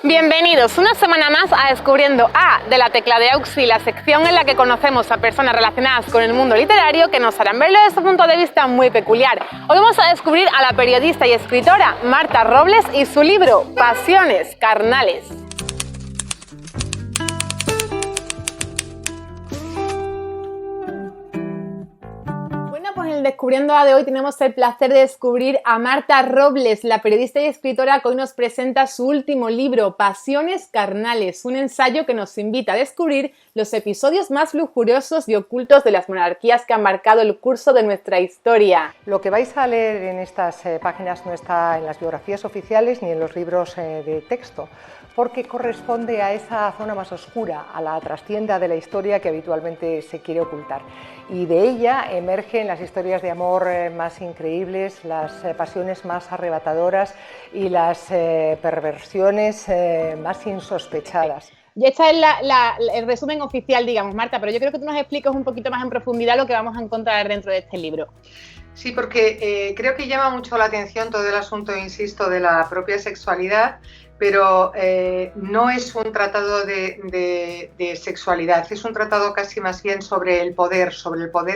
Bienvenidos una semana más a Descubriendo A de la Tecla de Auxi, la sección en la que conocemos a personas relacionadas con el mundo literario que nos harán verlo desde un punto de vista muy peculiar. Hoy vamos a descubrir a la periodista y escritora Marta Robles y su libro Pasiones Carnales. En el Descubriendo A de hoy tenemos el placer de descubrir a Marta Robles, la periodista y escritora que hoy nos presenta su último libro, Pasiones Carnales, un ensayo que nos invita a descubrir los episodios más lujuriosos y ocultos de las monarquías que han marcado el curso de nuestra historia. Lo que vais a leer en estas páginas no está en las biografías oficiales ni en los libros de texto, porque corresponde a esa zona más oscura, a la trastienda de la historia que habitualmente se quiere ocultar. Y de ella emergen las historias de amor más increíbles, las pasiones más arrebatadoras y las perversiones más insospechadas. Y este es el resumen oficial, digamos, Marta, pero yo creo que tú nos expliques un poquito más en profundidad lo que vamos a encontrar dentro de este libro. Sí, porque creo que llama mucho la atención todo el asunto, insisto, de la propia sexualidad, pero no es un tratado de sexualidad, es un tratado casi más bien sobre el poder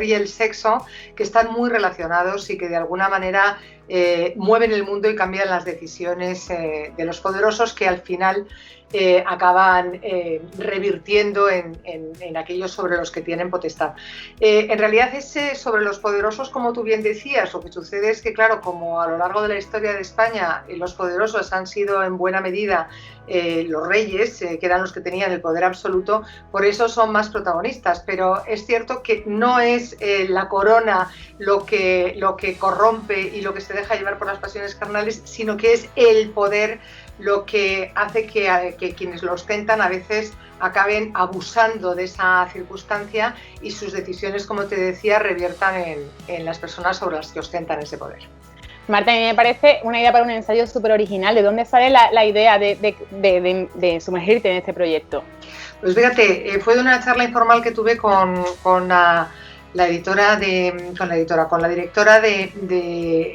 y el sexo, que están muy relacionados y que de alguna manera mueven el mundo y cambian las decisiones de los poderosos, que al final acaban revirtiendo en aquellos sobre los que tienen potestad. En realidad ese sobre los poderosos, como tú bien decías, lo que sucede es que, claro, como a lo largo de la historia de España los poderosos han sido en buena medida los reyes, que eran los que tenían el poder absoluto, por eso son más protagonistas, pero es cierto que no es la corona lo que corrompe y lo que se deja llevar por las pasiones carnales, sino que es el poder lo que hace que quienes lo ostentan a veces acaben abusando de esa circunstancia y sus decisiones, como te decía, reviertan en las personas sobre las que ostentan ese poder. Marta, a mí me parece una idea para un ensayo súper original. ¿De dónde sale la idea de sumergirte en este proyecto? Pues fíjate, fue de una charla informal que tuve con la directora de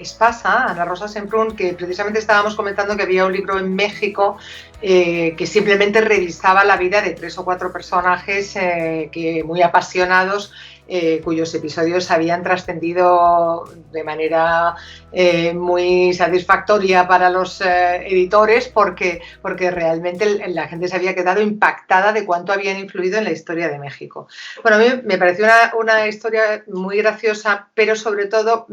Espasa, Ana Rosa Semprún, que precisamente estábamos comentando que había un libro en México que simplemente revisaba la vida de 3 o 4 personajes que muy apasionados, cuyos episodios habían trascendido de manera muy satisfactoria para los editores, porque realmente la gente se había quedado impactada de cuánto habían influido en la historia de México. Bueno, a mí me pareció una historia muy graciosa, pero sobre todo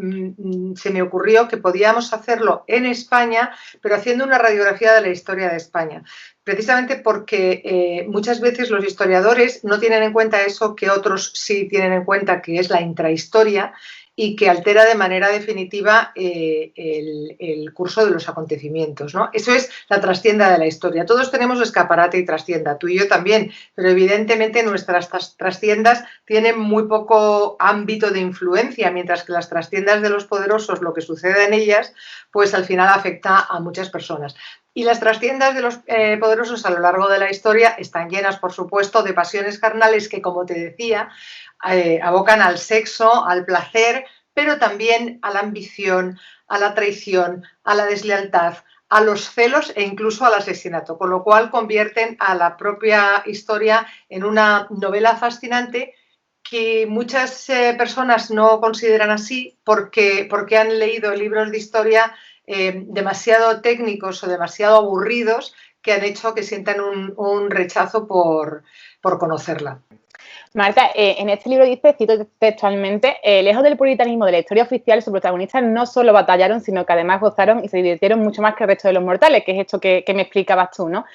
se me ocurrió que podíamos hacerlo en España, pero haciendo una radiografía de la historia de España. Precisamente porque muchas veces los historiadores no tienen en cuenta eso que otros sí tienen en cuenta, que es la intrahistoria, y que altera de manera definitiva el curso de los acontecimientos, ¿no? Eso es la trastienda de la historia. Todos tenemos escaparate y trastienda, tú y yo también, pero evidentemente nuestras trastiendas tienen muy poco ámbito de influencia, mientras que las trastiendas de los poderosos, lo que sucede en ellas, pues al final afecta a muchas personas. Y las trastiendas de los poderosos a lo largo de la historia están llenas, por supuesto, de pasiones carnales que, como te decía, abocan al sexo, al placer, pero también a la ambición, a la traición, a la deslealtad, a los celos e incluso al asesinato, con lo cual convierten a la propia historia en una novela fascinante que muchas personas no consideran así porque han leído libros de historia demasiado técnicos o demasiado aburridos, que han hecho que sientan un rechazo por conocerla. Marta, en este libro dice, cito textualmente, lejos del puritanismo de la historia oficial, sus protagonistas no solo batallaron, sino que además gozaron y se divirtieron mucho más que el resto de los mortales, que es esto que me explicabas tú, ¿no?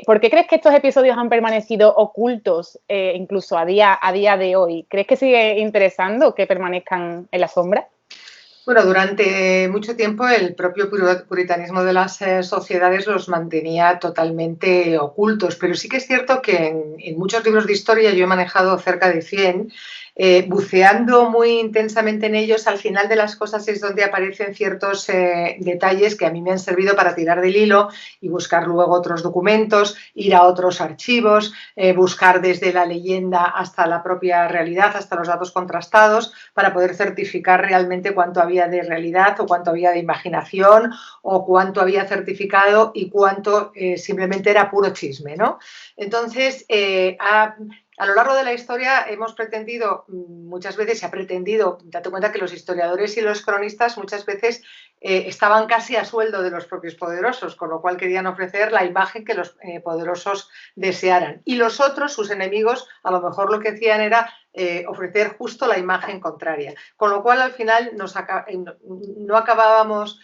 ¿Por qué crees que estos episodios han permanecido ocultos incluso a día de hoy? ¿Crees que sigue interesando que permanezcan en la sombra? Bueno, durante mucho tiempo el propio puritanismo de las sociedades los mantenía totalmente ocultos, pero sí que es cierto que en muchos libros de historia, yo he manejado cerca de 100, buceando muy intensamente en ellos, al final de las cosas es donde aparecen ciertos detalles que a mí me han servido para tirar del hilo y buscar luego otros documentos, ir a otros archivos, buscar desde la leyenda hasta la propia realidad, hasta los datos contrastados, para poder certificar realmente cuánto había de realidad o cuánto había de imaginación o cuánto había certificado y cuánto simplemente era puro chisme, ¿no? Entonces, a lo largo de la historia hemos pretendido, muchas veces se ha pretendido, date cuenta que los historiadores y los cronistas muchas veces estaban casi a sueldo de los propios poderosos, con lo cual querían ofrecer la imagen que los poderosos desearan. Y los otros, sus enemigos, a lo mejor lo que hacían era ofrecer justo la imagen contraria. Con lo cual, al final, no acabábamos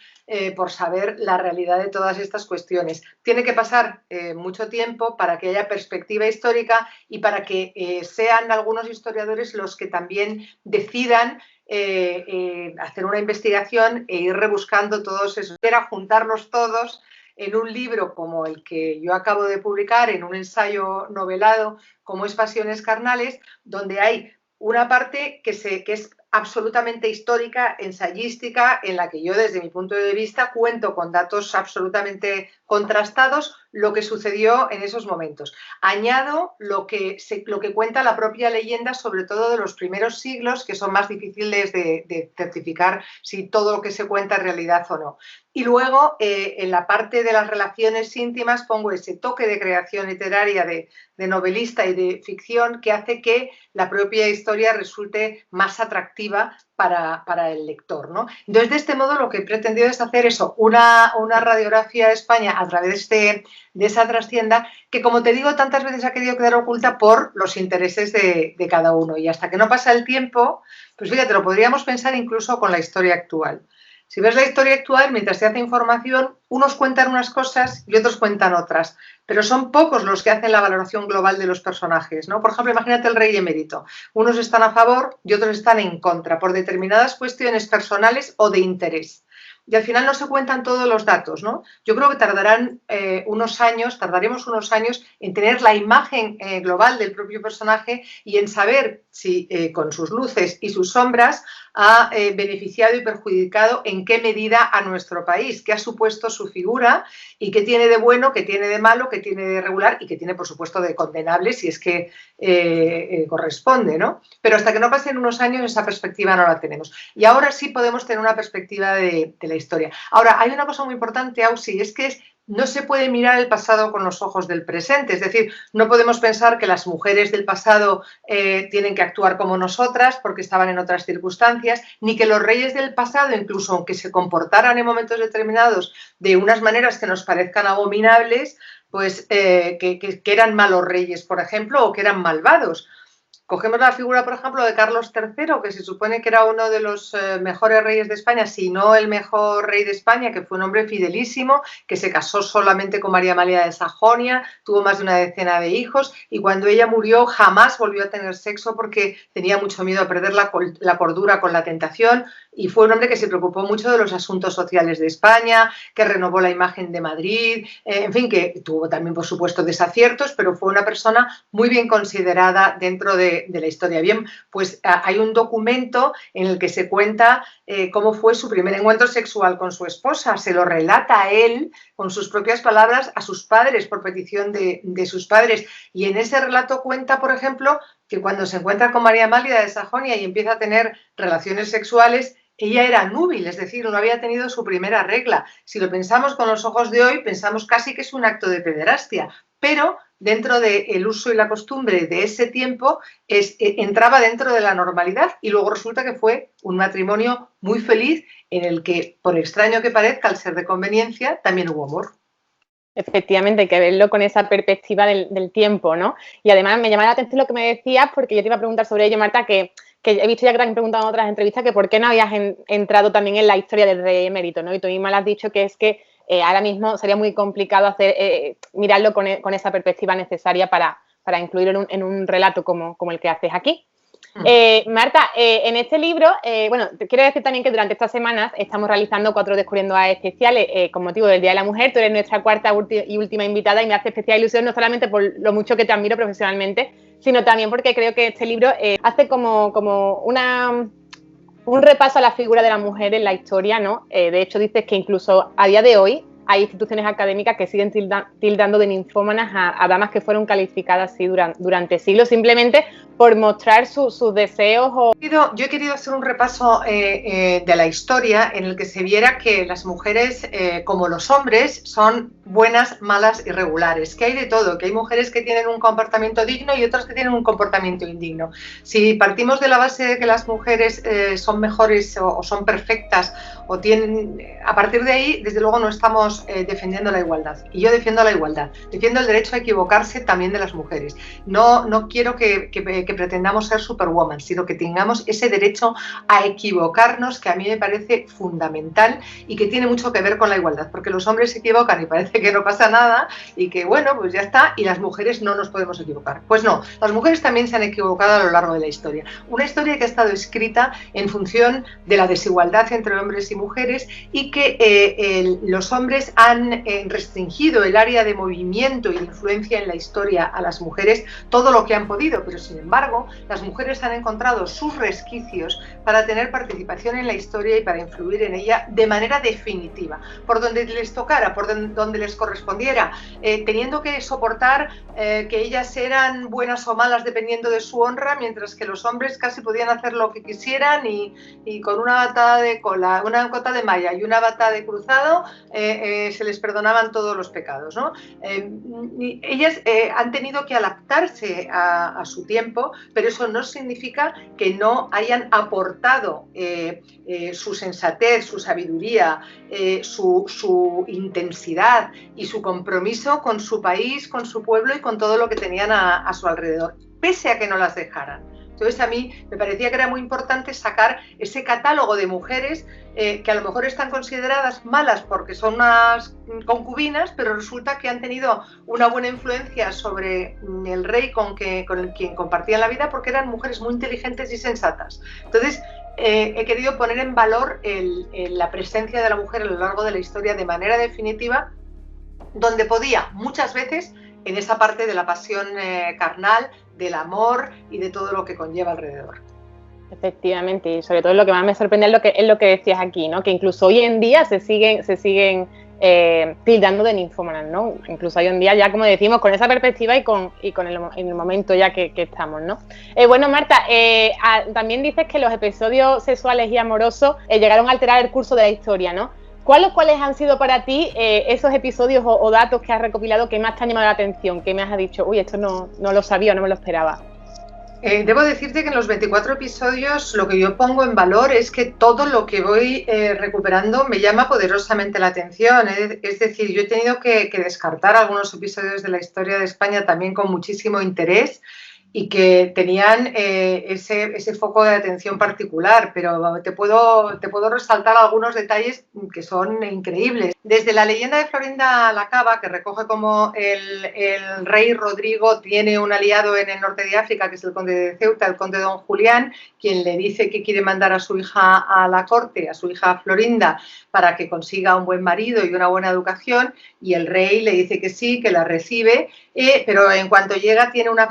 por saber la realidad de todas estas cuestiones. Tiene que pasar mucho tiempo para que haya perspectiva histórica y para que sean algunos historiadores los que también decidan hacer una investigación e ir rebuscando todos esos, era juntarlos todos en un libro como el que yo acabo de publicar, en un ensayo novelado como es Pasiones Carnales, donde hay una parte que es absolutamente histórica, ensayística, en la que yo desde mi punto de vista cuento con datos absolutamente contrastados lo que sucedió en esos momentos. Añado lo que cuenta la propia leyenda, sobre todo de los primeros siglos, que son más difíciles de certificar si todo lo que se cuenta es realidad o no. Y luego, en la parte de las relaciones íntimas, pongo ese toque de creación literaria de novelista y de ficción que hace que la propia historia resulte más atractiva para el lector, ¿no? Entonces, de este modo, lo que he pretendido es hacer eso, una radiografía de España a través de esa trastienda que, como te digo, tantas veces ha querido quedar oculta por los intereses de cada uno. Y hasta que no pasa el tiempo, pues fíjate, lo podríamos pensar incluso con la historia actual. Si ves la historia actual, mientras se hace información, unos cuentan unas cosas y otros cuentan otras, pero son pocos los que hacen la valoración global de los personajes, ¿no? Por ejemplo, imagínate el rey emérito. Unos están a favor y otros están en contra por determinadas cuestiones personales o de interés. Y al final no se cuentan todos los datos, ¿no? Yo creo que tardaremos unos años en tener la imagen global del propio personaje y en saber si con sus luces y sus sombras ha beneficiado y perjudicado en qué medida a nuestro país, qué ha supuesto su figura y qué tiene de bueno, qué tiene de malo, qué tiene de regular y qué tiene, por supuesto, de condenable si es que corresponde, ¿no? Pero hasta que no pasen unos años esa perspectiva no la tenemos. Y ahora sí podemos tener una perspectiva de la historia. Ahora, hay una cosa muy importante, Ausi, es que no se puede mirar el pasado con los ojos del presente, es decir, no podemos pensar que las mujeres del pasado tienen que actuar como nosotras porque estaban en otras circunstancias, ni que los reyes del pasado, incluso aunque se comportaran en momentos determinados de unas maneras que nos parezcan abominables, pues que eran malos reyes, por ejemplo, o que eran malvados. Cogemos la figura, por ejemplo, de Carlos III, que se supone que era uno de los mejores reyes de España, si no el mejor rey de España, que fue un hombre fidelísimo, que se casó solamente con María Amalia de Sajonia, tuvo más de una decena de hijos y cuando ella murió jamás volvió a tener sexo porque tenía mucho miedo a perder la cordura con la tentación y fue un hombre que se preocupó mucho de los asuntos sociales de España, que renovó la imagen de Madrid, en fin, que tuvo también, por supuesto, desaciertos, pero fue una persona muy bien considerada dentro de la historia. Bien, pues hay un documento en el que se cuenta cómo fue su primer encuentro sexual con su esposa. Se lo relata a él con sus propias palabras a sus padres por petición de sus padres. Y en ese relato cuenta, por ejemplo, que cuando se encuentra con María Amalia de Sajonia y empieza a tener relaciones sexuales, ella era núbil, es decir, no había tenido su primera regla. Si lo pensamos con los ojos de hoy, pensamos casi que es un acto de pederastia, pero dentro del uso y la costumbre de ese tiempo entraba dentro de la normalidad y luego resulta que fue un matrimonio muy feliz en el que, por extraño que parezca, al ser de conveniencia, también hubo amor. Efectivamente, hay que verlo con esa perspectiva del tiempo, ¿no? Y además me llama la atención lo que me decías, porque yo te iba a preguntar sobre ello, Marta, que he visto ya que te han preguntado en otras entrevistas que por qué no habías entrado también en la historia del rey emérito, ¿no? Y tú misma le has dicho que es que ahora mismo sería muy complicado mirarlo con esa perspectiva necesaria para incluirlo en un relato como el que haces aquí. Marta, en este libro, bueno, te quiero decir también que durante estas semanas estamos realizando 4 Descubriendo A especiales con motivo del Día de la Mujer. Tú eres nuestra cuarta y última invitada y me hace especial ilusión no solamente por lo mucho que te admiro profesionalmente, sino también porque creo que este libro hace como un repaso a la figura de la mujer en la historia, ¿no? De hecho, dices que incluso a día de hoy hay instituciones académicas que siguen tildando de ninfómanas a damas que fueron calificadas así durante siglos, simplemente por mostrar sus deseos. Yo he querido hacer un repaso de la historia en el que se viera que las mujeres, como los hombres, son buenas, malas y regulares, que hay de todo, que hay mujeres que tienen un comportamiento digno y otras que tienen un comportamiento indigno. Si partimos de la base de que las mujeres son mejores o son perfectas o tienen, a partir de ahí, desde luego no estamos defendiendo la igualdad. Y yo defiendo la igualdad, defiendo el derecho a equivocarse también de las mujeres. No quiero que pretendamos ser superwoman, sino que tengamos ese derecho a equivocarnos, que a mí me parece fundamental y que tiene mucho que ver con la igualdad, porque los hombres se equivocan y parece que no pasa nada y que bueno, pues ya está, y las mujeres no nos podemos equivocar. Pues no, las mujeres también se han equivocado a lo largo de la historia. Una historia que ha estado escrita en función de la desigualdad entre hombres y mujeres y que los hombres han restringido el área de movimiento y de influencia en la historia a las mujeres todo lo que han podido, pero sin embargo las mujeres han encontrado sus resquicios para tener participación en la historia y para influir en ella de manera definitiva, por donde les tocara, por donde les correspondiera, teniendo que soportar que ellas eran buenas o malas dependiendo de su honra, mientras que los hombres casi podían hacer lo que quisieran y con una batada de cola, una cota de malla y una bata de cruzado se les perdonaban todos los pecados, ¿no? Ellas han tenido que adaptarse a su tiempo, pero eso no significa que no hayan aportado su sensatez, su sabiduría, su intensidad y su compromiso con su país, con su pueblo y con todo lo que tenían a su alrededor, pese a que no las dejaran. Entonces a mí me parecía que era muy importante sacar ese catálogo de mujeres que a lo mejor están consideradas malas porque son unas concubinas, pero resulta que han tenido una buena influencia sobre el rey con quien compartían la vida porque eran mujeres muy inteligentes y sensatas. Entonces he querido poner en valor la presencia de la mujer a lo largo de la historia de manera definitiva, donde podía muchas veces en esa parte de la pasión carnal, del amor y de todo lo que conlleva alrededor. Efectivamente, y sobre todo lo que más me sorprende es lo que decías aquí, ¿no? Que incluso hoy en día se siguen tildando de ninfómanas, ¿no? Incluso hoy en día ya, como decimos, con esa perspectiva y con el momento ya que estamos, ¿no? Bueno, Marta, también dices que los episodios sexuales y amorosos llegaron a alterar el curso de la historia, ¿no? ¿Cuáles han sido para ti esos episodios o datos que has recopilado que más te han llamado la atención, que me has dicho, uy, esto no lo sabía, no me lo esperaba? Debo decirte que en los 24 episodios lo que yo pongo en valor es que todo lo que voy recuperando me llama poderosamente la atención. Es decir, yo he tenido que descartar algunos episodios de la historia de España también con muchísimo interés y que tenían ese foco de atención particular, pero te puedo resaltar algunos detalles que son increíbles. Desde la leyenda de Florinda la Cava, que recoge cómo el rey Rodrigo tiene un aliado en el norte de África, que es el conde de Ceuta, el conde Don Julián, quien le dice que quiere mandar a su hija a la corte, a su hija Florinda, para que consiga un buen marido y una buena educación, y el rey le dice que sí, que la recibe, pero en cuanto llega tiene una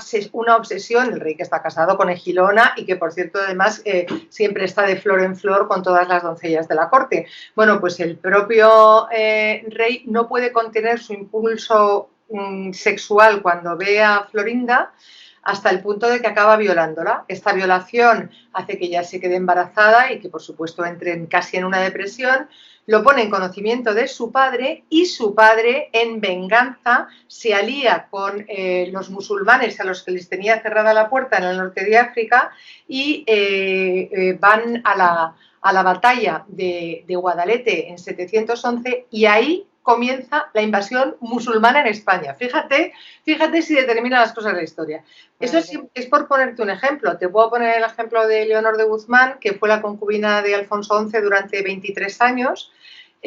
obsesión, el rey que está casado con Egilona y que por cierto además siempre está de flor en flor con todas las doncellas de la corte. Bueno, pues el propio rey no puede contener su impulso sexual cuando ve a Florinda, hasta el punto de que acaba violándola. Esta violación hace que ella se quede embarazada y que por supuesto entre casi en una depresión. Lo pone en conocimiento de su padre y su padre, en venganza, se alía con los musulmanes a los que les tenía cerrada la puerta en el norte de África y van a la batalla de Guadalete en 711 y ahí comienza la invasión musulmana en España. Fíjate si determina las cosas de la historia. Eso es por ponerte un ejemplo. Te puedo poner el ejemplo de Leonor de Guzmán, que fue la concubina de Alfonso XI durante 23 años,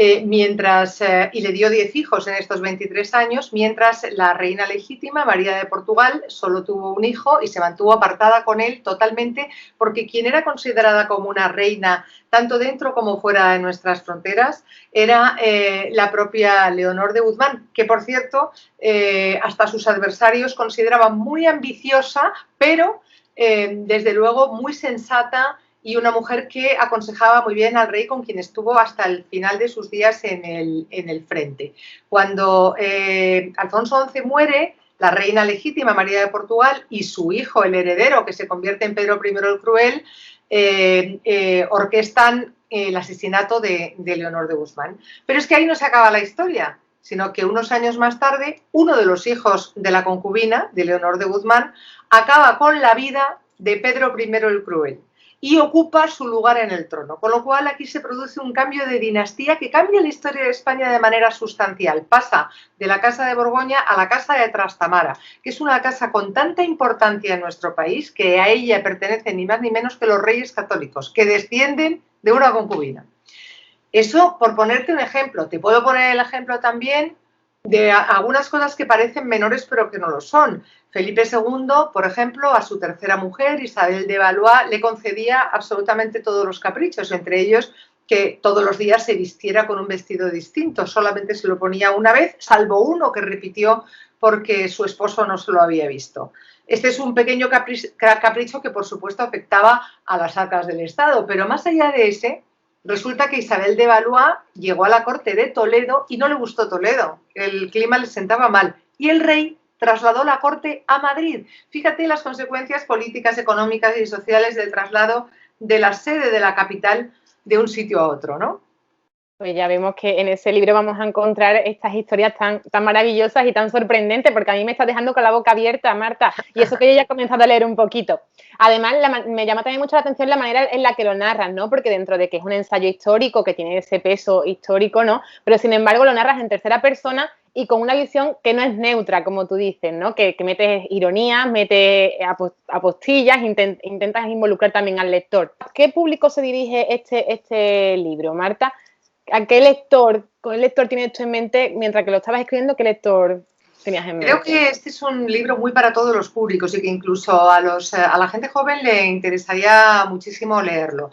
y le dio 10 hijos en estos 23 años, mientras la reina legítima, María de Portugal, solo tuvo un hijo y se mantuvo apartada con él totalmente, porque quien era considerada como una reina, tanto dentro como fuera de nuestras fronteras, era la propia Leonor de Guzmán, que por cierto, hasta sus adversarios consideraban muy ambiciosa, pero desde luego muy sensata, y una mujer que aconsejaba muy bien al rey, con quien estuvo hasta el final de sus días en el frente. Cuando Alfonso XI muere, la reina legítima María de Portugal y su hijo, el heredero, que se convierte en Pedro I el Cruel, orquestan el asesinato de Leonor de Guzmán. Pero es que ahí no se acaba la historia, sino que unos años más tarde, uno de los hijos de la concubina, de Leonor de Guzmán, acaba con la vida de Pedro I el Cruel y ocupa su lugar en el trono. Con lo cual aquí se produce un cambio de dinastía que cambia la historia de España de manera sustancial. Pasa de la Casa de Borgoña a la Casa de Trastamara, que es una casa con tanta importancia en nuestro país que a ella pertenecen ni más ni menos que los reyes católicos, que descienden de una concubina. Eso por ponerte un ejemplo. Te puedo poner el ejemplo también de algunas cosas que parecen menores pero que no lo son. Felipe II, por ejemplo, a su tercera mujer, Isabel de Valois, le concedía absolutamente todos los caprichos, entre ellos que todos los días se vistiera con un vestido distinto. Solamente se lo ponía una vez, salvo uno que repitió porque su esposo no se lo había visto. Este es un pequeño capricho que, por supuesto, afectaba a las arcas del Estado, pero más allá de ese, resulta que Isabel de Valois llegó a la corte de Toledo y no le gustó Toledo, el clima le sentaba mal, y el rey trasladó la corte a Madrid. Fíjate las consecuencias políticas, económicas y sociales del traslado de la sede de la capital de un sitio a otro, ¿no? Pues ya vemos que en ese libro vamos a encontrar estas historias tan maravillosas y tan sorprendentes, porque a mí me está dejando con la boca abierta, Marta, y eso que yo ya he comenzado a leer un poquito. Además, me llama también mucho la atención la manera en la que lo narras, ¿no? Porque dentro de que es un ensayo histórico, que tiene ese peso histórico, ¿no? Pero sin embargo lo narras en tercera persona y con una visión que no es neutra, como tú dices, ¿no? Que metes ironías, metes apostillas, intentas involucrar también al lector. ¿A qué público se dirige este libro, Marta? ¿A qué lector tiene esto en mente mientras que lo estabas escribiendo? ¿Qué lector tenías en mente? Creo que este es un libro muy para todos los públicos y que incluso a la gente joven le interesaría muchísimo leerlo.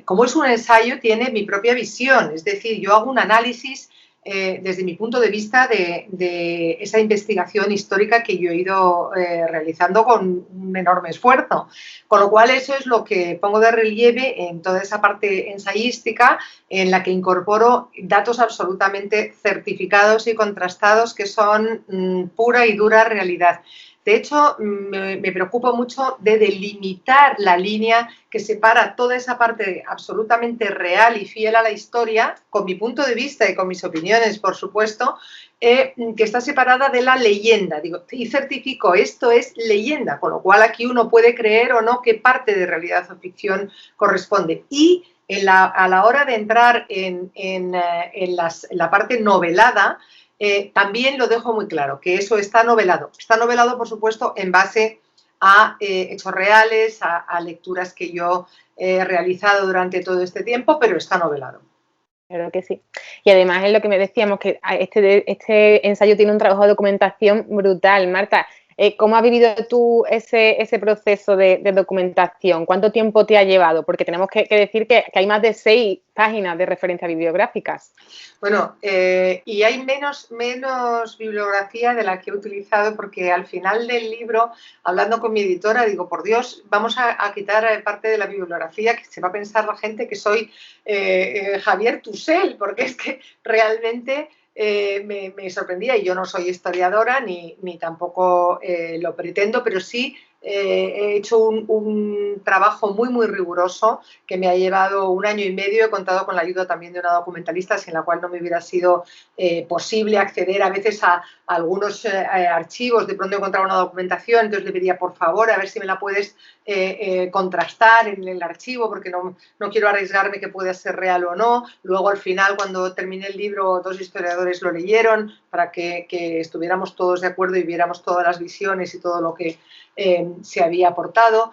Como es un ensayo, tiene mi propia visión, es decir, yo hago un análisis desde mi punto de vista de esa investigación histórica que yo he ido realizando con un enorme esfuerzo. Con lo cual eso es lo que pongo de relieve en toda esa parte ensayística, en la que incorporo datos absolutamente certificados y contrastados que son pura y dura realidad. De hecho, me preocupo mucho de delimitar la línea que separa toda esa parte absolutamente real y fiel a la historia, con mi punto de vista y con mis opiniones, por supuesto, que está separada de la leyenda. Digo, y certifico, esto es leyenda, con lo cual aquí uno puede creer o no qué parte de realidad o ficción corresponde. Y a la hora de entrar en la parte novelada, también lo dejo muy claro, que eso está novelado. Está novelado, por supuesto, en base a hechos reales, a lecturas que yo he realizado durante todo este tiempo, pero está novelado. Claro que sí. Y además es lo que me decíamos, que este ensayo tiene un trabajo de documentación brutal. Marta, ¿cómo has vivido tú ese proceso de documentación? ¿Cuánto tiempo te ha llevado? Porque tenemos que decir que hay más de 6 páginas de referencias bibliográficas. Bueno, y hay menos bibliografía de la que he utilizado, porque al final del libro, hablando con mi editora, digo, por Dios, vamos a quitar parte de la bibliografía, que se va a pensar la gente que soy Javier Tussell, porque es que realmente me sorprendía, y yo no soy historiadora ni tampoco lo pretendo, pero sí he hecho un trabajo muy riguroso que me ha llevado 1 año y medio. He contado con la ayuda también de una documentalista, sin la cual no me hubiera sido posible acceder a veces a algunos archivos. De pronto encontraba una documentación, entonces le pedía, por favor, a ver si me la puedes contrastar en el archivo, porque no quiero arriesgarme que pueda ser real o no. Luego, al final, cuando terminé el libro, 2 historiadores lo leyeron para que estuviéramos todos de acuerdo y viéramos todas las visiones y todo lo que se había aportado.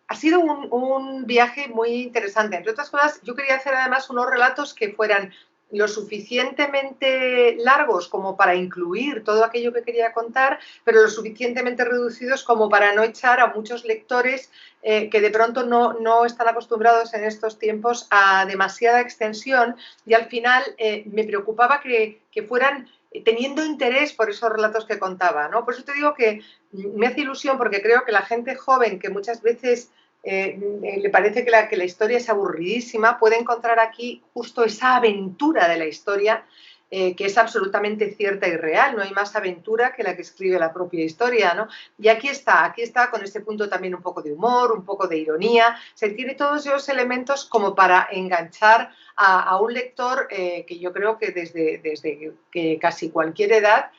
Ha sido un viaje muy interesante. Entre otras cosas, yo quería hacer además unos relatos que fueran lo suficientemente largos como para incluir todo aquello que quería contar, pero lo suficientemente reducidos como para no echar a muchos lectores que de pronto no están acostumbrados en estos tiempos a demasiada extensión, y al final me preocupaba que fueran teniendo interés por esos relatos que contaba, ¿no? Por eso te digo que me hace ilusión, porque creo que la gente joven, que muchas veces le parece que la historia es aburridísima, puede encontrar aquí justo esa aventura de la historia, que es absolutamente cierta y real. No hay más aventura que la que escribe la propia historia, ¿no? Y aquí está con este punto también un poco de humor, un poco de ironía. Se tiene todos esos elementos como para enganchar a un lector que yo creo que desde que casi cualquier edad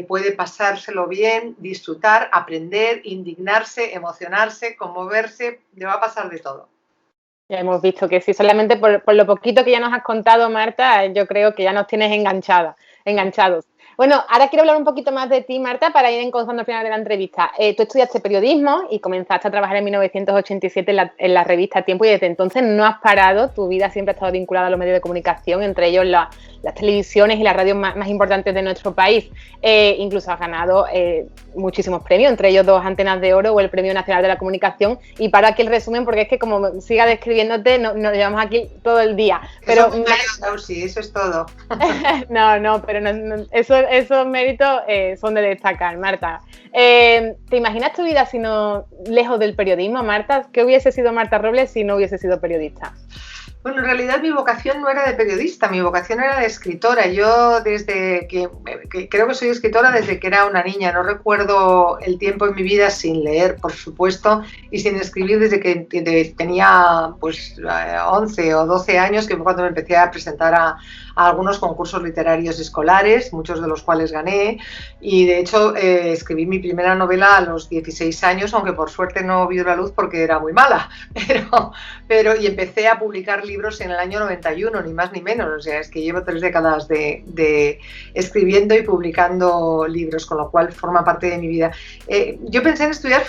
puede pasárselo bien, disfrutar, aprender, indignarse, emocionarse, conmoverse, le va a pasar de todo. Ya hemos visto que sí, solamente por lo poquito que ya nos has contado, Marta, yo creo que ya nos tienes enganchados. Bueno, ahora quiero hablar un poquito más de ti, Marta, para ir encauzando al final de la entrevista. Tú estudiaste periodismo y comenzaste a trabajar en 1987 en la revista Tiempo, y desde entonces no has parado. Tu vida siempre ha estado vinculada a los medios de comunicación, entre ellos las televisiones y las radios más importantes de nuestro país. Incluso has ganado muchísimos premios, entre ellos 2 Antenas de Oro o el Premio Nacional de la Comunicación. Y paro aquí el resumen, porque es que como siga describiéndote, nos llevamos aquí todo el día. Pero sí, eso es todo. pero esos méritos son de destacar, Marta. ¿Te imaginas tu vida sino lejos del periodismo, Marta? ¿Qué hubiese sido Marta Robles si no hubiese sido periodista? Bueno, en realidad mi vocación no era de periodista, mi vocación era de escritora. Yo desde que creo que soy escritora desde que era una niña. No recuerdo el tiempo en mi vida sin leer, por supuesto, y sin escribir desde que tenía pues 11 o 12 años, que fue cuando me empecé a presentar a algunos concursos literarios escolares, muchos de los cuales gané, y de hecho escribí mi primera novela a los 16 años, aunque por suerte no vio la luz porque era muy mala, y empecé a publicar libros en el año 91, ni más ni menos. O sea, es que llevo 3 décadas de escribiendo y publicando libros, con lo cual forma parte de mi vida. Yo pensé en estudiar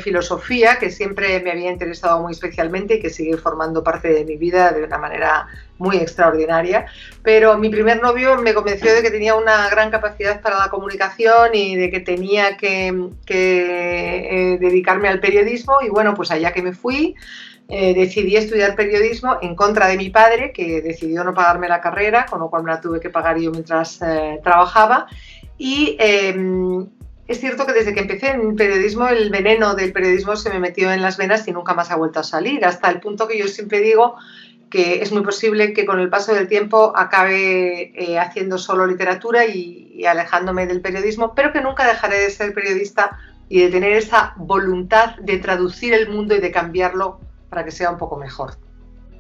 filosofía, que siempre me había interesado muy especialmente y que sigue formando parte de mi vida de una manera muy extraordinaria, pero mi primer novio me convenció de que tenía una gran capacidad para la comunicación y de que tenía que dedicarme al periodismo, y bueno, pues allá que me fui. Decidí estudiar periodismo en contra de mi padre, que decidió no pagarme la carrera, con lo cual me la tuve que pagar yo mientras trabajaba. Y es cierto que desde que empecé en periodismo, el veneno del periodismo se me metió en las venas y nunca más ha vuelto a salir, hasta el punto que yo siempre digo que es muy posible que con el paso del tiempo acabe haciendo solo literatura y alejándome del periodismo, pero que nunca dejaré de ser periodista y de tener esa voluntad de traducir el mundo y de cambiarlo para que sea un poco mejor.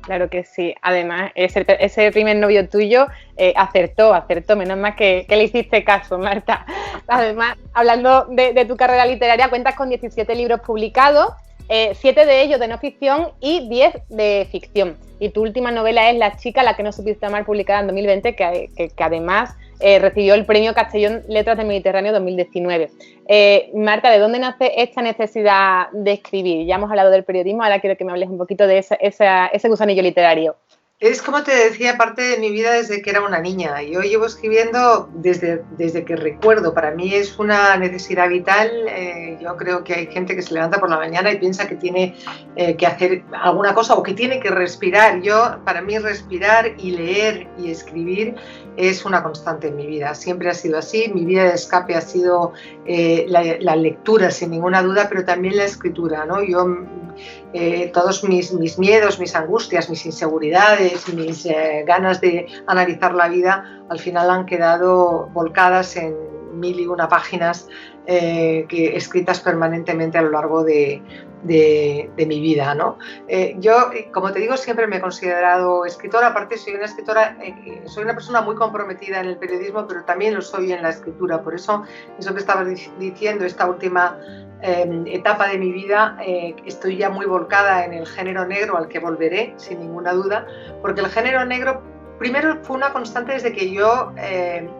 Claro que sí. Además, ese primer novio tuyo acertó, menos mal que le hiciste caso, Marta. Además, hablando de tu carrera literaria, cuentas con 17 libros publicados, 7 de ellos de no ficción y 10 de ficción. Y tu última novela es La chica, la que no supiste amar, publicada en 2020, que además recibió el premio Castellón Letras del Mediterráneo 2019. Marta, ¿de dónde nace esta necesidad de escribir? Ya hemos hablado del periodismo, ahora quiero que me hables un poquito de ese gusanillo literario. Es, como te decía, parte de mi vida desde que era una niña. Yo llevo escribiendo desde que recuerdo. Para mí es una necesidad vital. Yo creo que hay gente que se levanta por la mañana y piensa que tiene que hacer alguna cosa o que tiene que respirar. Para mí respirar y leer y escribir es una constante en mi vida. Siempre ha sido así. Mi vida de escape ha sido la lectura, sin ninguna duda, pero también la escritura, ¿no? Todos mis miedos, mis angustias, mis inseguridades, mis ganas de analizar la vida, al final han quedado volcadas en 1001 páginas escritas permanentemente a lo largo de mi vida, ¿no? Yo, como te digo, siempre me he considerado escritora. Aparte, soy una escritora, soy una persona muy comprometida en el periodismo, pero también lo soy en la escritura. Por eso que estabas diciendo, esta última etapa de mi vida, estoy ya muy volcada en el género negro, al que volveré sin ninguna duda, porque el género negro primero fue una constante desde que yo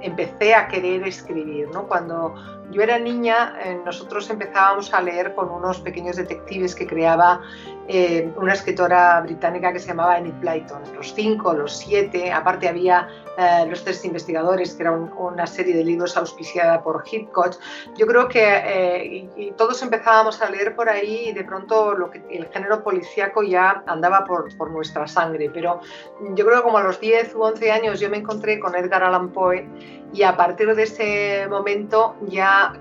empecé a querer escribir, ¿no? Cuando yo era niña, nosotros empezábamos a leer con unos pequeños detectives que creaba una escritora británica que se llamaba Enid Blyton, los 5, los 7, aparte había los 3 investigadores, que era una serie de libros auspiciada por Hitchcock. Yo creo que y todos empezábamos a leer por ahí y de pronto el género policíaco ya andaba por nuestra sangre, pero yo creo que como a los 10 u 11 años yo me encontré con Edgar Allan Poe y a partir de ese momento ya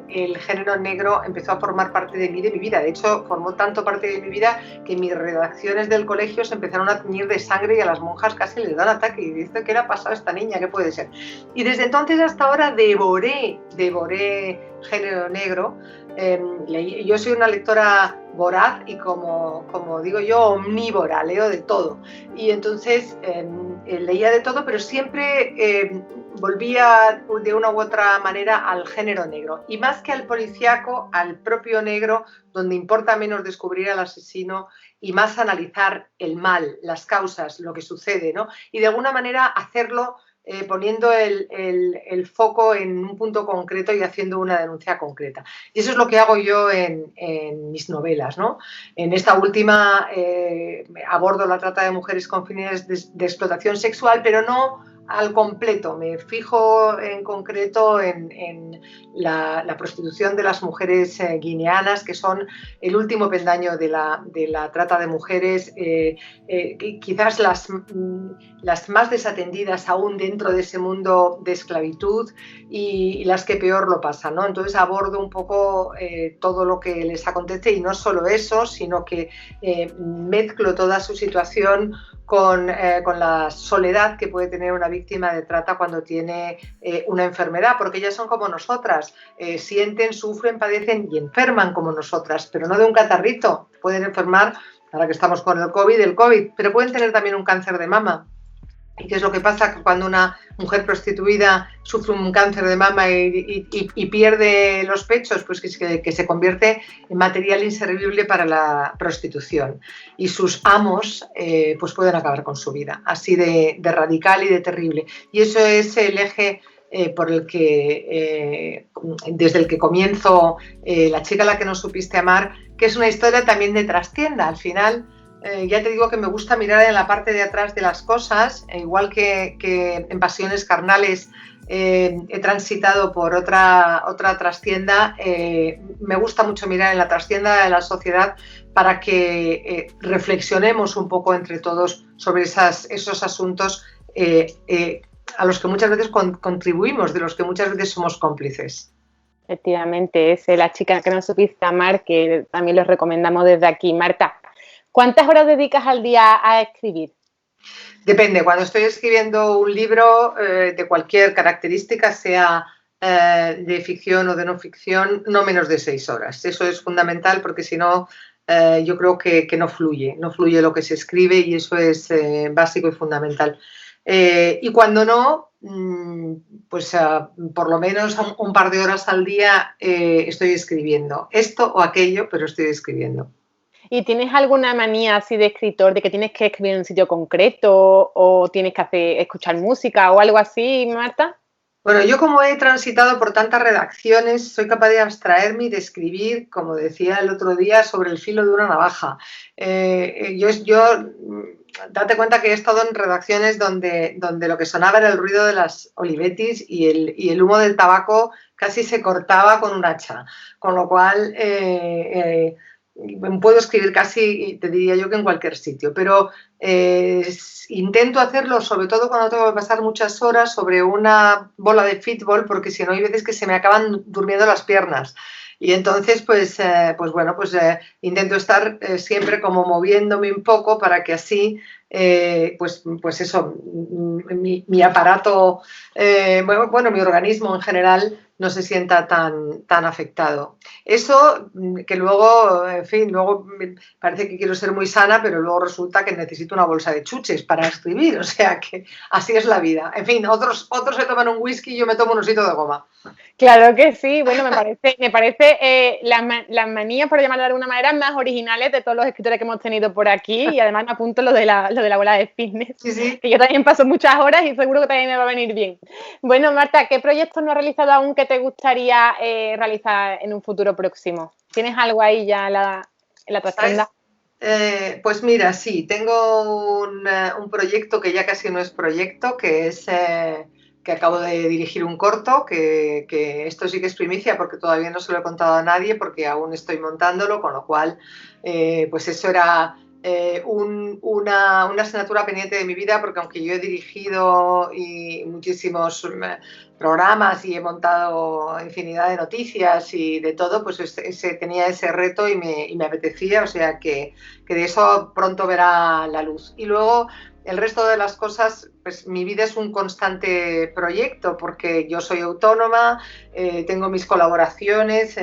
el género negro empezó a formar parte de mí, de mi vida. De hecho, formó tanto parte de mi vida que mis redacciones del colegio se empezaron a teñir de sangre y a las monjas casi les da un ataque. Y dice, ¿qué le ha pasado a esta niña? ¿Qué puede ser? Y desde entonces hasta ahora devoré género negro. Yo soy una lectora voraz y como digo yo, omnívora, leo de todo. Y entonces leía de todo, pero siempre volvía de una u otra manera al género negro. Y más que al policíaco, al propio negro, donde importa menos descubrir al asesino y más analizar el mal, las causas, lo que sucede, ¿no? Y de alguna manera hacerlo poniendo el foco en un punto concreto y haciendo una denuncia concreta. Y eso es lo que hago yo en mis novelas, ¿no? En esta última abordo la trata de mujeres con fines de explotación sexual, pero no al completo. Me fijo en concreto en la prostitución de las mujeres guineanas, que son el último peldaño de la trata de mujeres, quizás las más desatendidas aún dentro de ese mundo de esclavitud y las que peor lo pasan, ¿no? Entonces abordo un poco todo lo que les acontece y no solo eso, sino que mezclo toda su situación con la soledad que puede tener una víctima de trata cuando tiene una enfermedad, porque ellas son como nosotras, sienten, sufren, padecen y enferman como nosotras, pero no de un catarrito. Pueden enfermar, ahora que estamos con el COVID, pero pueden tener también un cáncer de mama. ¿Y qué es lo que pasa cuando una mujer prostituida sufre un cáncer de mama y pierde los pechos? Pues que se convierte en material inservible para la prostitución. Y sus amos pues pueden acabar con su vida, así de radical y de terrible. Y eso es el eje por el que, desde el que comienzo La chica a la que no supiste amar, que es una historia también de trastienda. Al final, ya te digo que me gusta mirar en la parte de atrás de las cosas, igual que en Pasiones carnales he transitado por otra trastienda. Me gusta mucho mirar en la trastienda de la sociedad para que reflexionemos un poco entre todos sobre esos asuntos a los que muchas veces contribuimos, de los que muchas veces somos cómplices. Efectivamente, es La chica que no supiste amar, que también los recomendamos desde aquí. Marta, ¿cuántas horas dedicas al día a escribir? Depende. Cuando estoy escribiendo un libro de cualquier característica, sea de ficción o de no ficción, no menos de 6 horas. Eso es fundamental porque si no, yo creo que no fluye lo que se escribe y eso es básico y fundamental. Y cuando no, pues por lo menos un par de horas al día estoy escribiendo. Esto o aquello, pero estoy escribiendo. ¿Y tienes alguna manía así de escritor, de que tienes que escribir en un sitio concreto o tienes que escuchar música o algo así, Marta? Bueno, yo como he transitado por tantas redacciones, soy capaz de abstraerme y de escribir, como decía el otro día, sobre el filo de una navaja. Date cuenta que he estado en redacciones donde lo que sonaba era el ruido de las Olivettis y el humo del tabaco casi se cortaba con un hacha, con lo cual puedo escribir casi, te diría yo, que en cualquier sitio, pero intento hacerlo sobre todo cuando tengo que pasar muchas horas sobre una bola de fútbol, porque si no hay veces que se me acaban durmiendo las piernas. Y entonces, intento estar siempre como moviéndome un poco para que así, pues eso, mi aparato, mi organismo en general no se sienta tan afectado. Eso que luego, en fin, luego parece que quiero ser muy sana, pero luego resulta que necesito una bolsa de chuches para escribir, o sea que así es la vida. En fin, otros se toman un whisky y yo me tomo un osito de goma. Claro que sí, bueno, me parece las manías, por llamarlo de alguna manera, más originales de todos los escritores que hemos tenido por aquí y además me apunto lo de la lo de la bola de fitness, Sí, sí. que yo también paso muchas horas y seguro que también me va a venir bien. Bueno, Marta, ¿qué proyectos no has realizado aún que te gustaría realizar en un futuro próximo? ¿Tienes algo ahí ya en la trascienda? Pues mira, sí, tengo un proyecto que ya casi no es proyecto, que es que acabo de dirigir un corto, que esto sí que es primicia porque todavía no se lo he contado a nadie porque aún estoy montándolo, con lo cual pues eso era una asignatura pendiente de mi vida, porque aunque yo he dirigido muchísimos programas y he montado infinidad de noticias y de todo, pues tenía ese reto y me apetecía, o sea que de eso pronto verá la luz. Y luego el resto de las cosas, pues mi vida es un constante proyecto porque yo soy autónoma, tengo mis colaboraciones,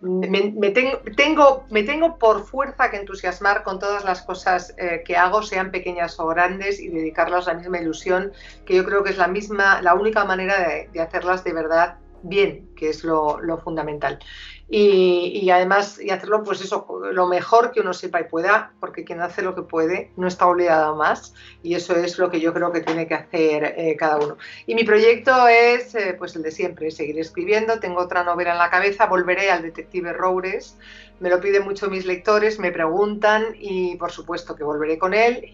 me tengo por fuerza que entusiasmar con todas las cosas que hago, sean pequeñas o grandes, y dedicarlas la misma ilusión, que yo creo que es la única manera de hacerlas de verdad bien, que es lo fundamental. Y además, y hacerlo pues eso, lo mejor que uno sepa y pueda, porque quien hace lo que puede no está obligado a más, y eso es lo que yo creo que tiene que hacer cada uno. Y mi proyecto es pues el de siempre, seguir escribiendo. Tengo otra novela en la cabeza, volveré al detective Roures, me lo piden mucho mis lectores, me preguntan y por supuesto que volveré con él.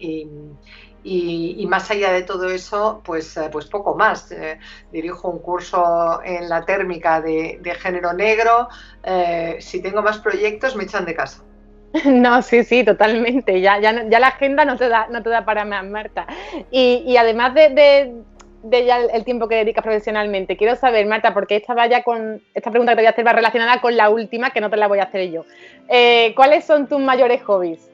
Y más allá de todo eso, pues poco más. Dirijo un curso en la térmica de género negro. Si tengo más proyectos, me echan de casa. No, sí, totalmente. Ya la agenda no te da para más, Marta. Y además de ya el tiempo que dedicas profesionalmente, quiero saber, Marta, porque esta pregunta que te voy a hacer va relacionada con la última, que no te la voy a hacer yo. ¿Cuáles son tus mayores hobbies?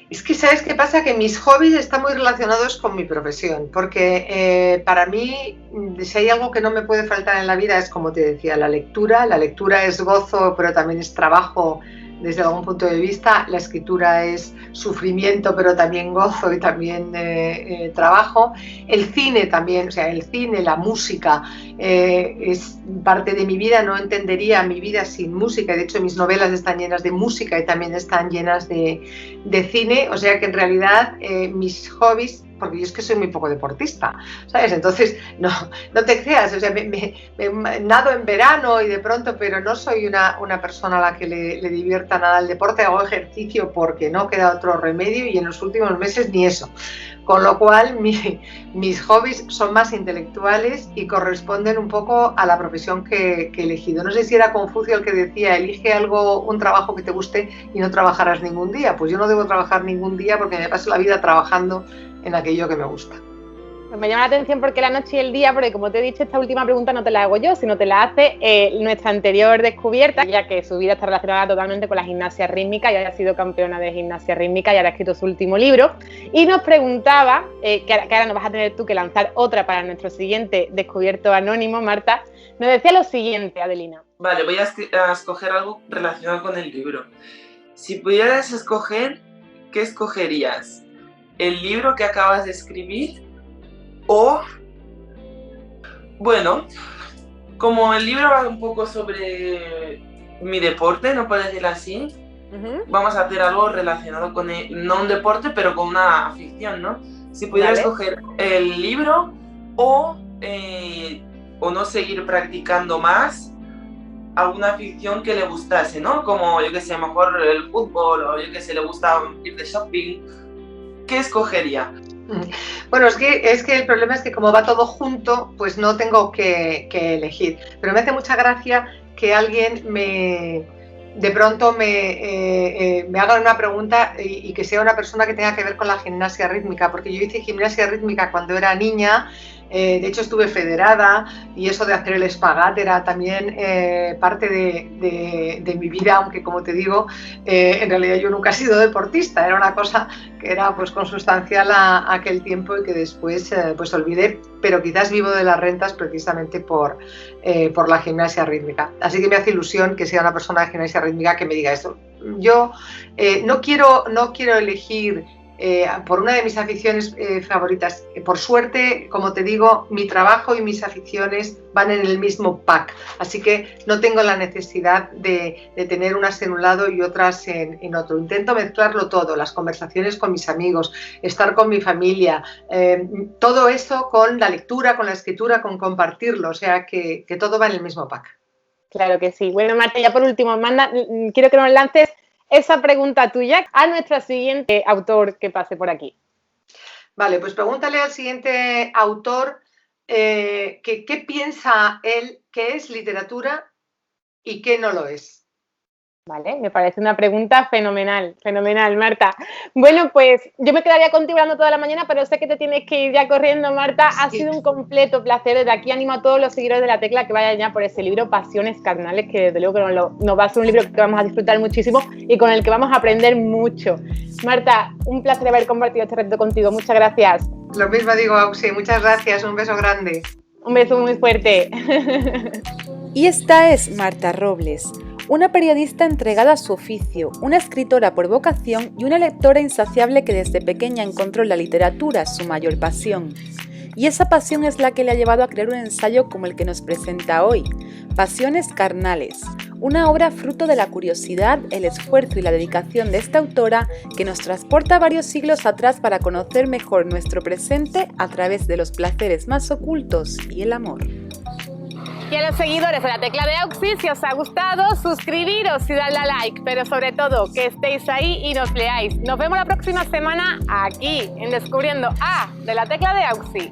Es que, ¿sabes qué pasa? Que mis hobbies están muy relacionados con mi profesión, porque para mí, si hay algo que no me puede faltar en la vida, es, como te decía, la lectura. La lectura es gozo, pero también es trabajo desde algún punto de vista. La escritura es sufrimiento, pero también gozo y también trabajo. El cine también, o sea, el cine, la música, es parte de mi vida. No entendería mi vida sin música. De hecho, mis novelas están llenas de música y también están llenas de cine. O sea que en realidad mis hobbies, porque yo es que soy muy poco deportista, ¿sabes? Entonces, no te creas, o sea, me nado en verano y de pronto, pero no soy una persona a la que le divierta nada el deporte. Hago ejercicio porque no queda otro remedio, y en los últimos meses ni eso. Con lo cual, mis hobbies son más intelectuales y corresponden un poco a la profesión que he elegido. No sé si era Confucio el que decía: elige un trabajo que te guste y no trabajarás ningún día. Pues yo no debo trabajar ningún día porque me paso la vida trabajando en aquello que me gusta. Pues me llama la atención porque la noche y el día, porque como te he dicho, esta última pregunta no te la hago yo, sino te la hace nuestra anterior descubierta, ya que su vida está relacionada totalmente con la gimnasia rítmica, y ha sido campeona de gimnasia rítmica y ahora ha escrito su último libro. Y nos preguntaba, que ahora nos vas a tener tú que lanzar otra para nuestro siguiente descubierto anónimo, Marta. Nos decía lo siguiente, Adelina. Vale, voy a escoger algo relacionado con el libro. Si pudieras escoger, ¿qué escogerías? ¿El libro que acabas de escribir? O, bueno, como el libro va un poco sobre mi deporte, no puedo decirlo así, vamos a hacer algo relacionado con no un deporte, pero con una ficción, ¿no? Si pudiera escoger el libro o no seguir practicando más alguna ficción que le gustase, ¿no? Como, yo que sé, mejor el fútbol, o yo que sé, le gusta ir de shopping. ¿Qué escogería? Bueno, es que el problema es que como va todo junto, pues no tengo que elegir. Pero me hace mucha gracia que alguien de pronto me haga una pregunta y que sea una persona que tenga que ver con la gimnasia rítmica, porque yo hice gimnasia rítmica cuando era niña. De hecho estuve federada, y eso de hacer el espagat era también parte de mi vida, aunque, como te digo, en realidad yo nunca he sido deportista. Era una cosa que era pues consustancial a aquel tiempo y que después pues olvidé, pero quizás vivo de las rentas precisamente por la gimnasia rítmica. Así que me hace ilusión que sea una persona de gimnasia rítmica que me diga esto. Yo no quiero elegir por una de mis aficiones favoritas. Por suerte, como te digo, mi trabajo y mis aficiones van en el mismo pack, así que no tengo la necesidad de tener unas en un lado y otras en otro. Intento mezclarlo todo, las conversaciones con mis amigos, estar con mi familia, todo eso con la lectura, con la escritura, con compartirlo, o sea que todo va en el mismo pack. Claro que sí. Bueno, Marta, ya por último, quiero que nos lances esa pregunta tuya a nuestro siguiente autor que pase por aquí. Vale, pues pregúntale al siguiente autor qué piensa él que es literatura y qué no lo es. Vale, me parece una pregunta fenomenal, Marta. Bueno, pues yo me quedaría contigo hablando toda la mañana, pero sé que te tienes que ir ya corriendo, Marta. Ha sido un completo placer. Desde aquí animo a todos los seguidores de La Tecla que vayan ya por ese libro, Pasiones Carnales, que desde luego que nos va a ser un libro que vamos a disfrutar muchísimo y con el que vamos a aprender mucho. Marta, un placer haber compartido este reto contigo. Muchas gracias. Lo mismo digo, Auxi. Muchas gracias. Un beso grande. Un beso muy fuerte. Y esta es Marta Robles, una periodista entregada a su oficio, una escritora por vocación y una lectora insaciable que desde pequeña encontró en la literatura su mayor pasión. Y esa pasión es la que le ha llevado a crear un ensayo como el que nos presenta hoy, Pasiones Carnales, una obra fruto de la curiosidad, el esfuerzo y la dedicación de esta autora que nos transporta varios siglos atrás para conocer mejor nuestro presente a través de los placeres más ocultos y el amor. Y a los seguidores de La Tecla de Auxi, si os ha gustado, suscribiros y darle a like, pero sobre todo que estéis ahí y nos leáis. Nos vemos la próxima semana aquí en Descubriendo A de La Tecla de Auxi.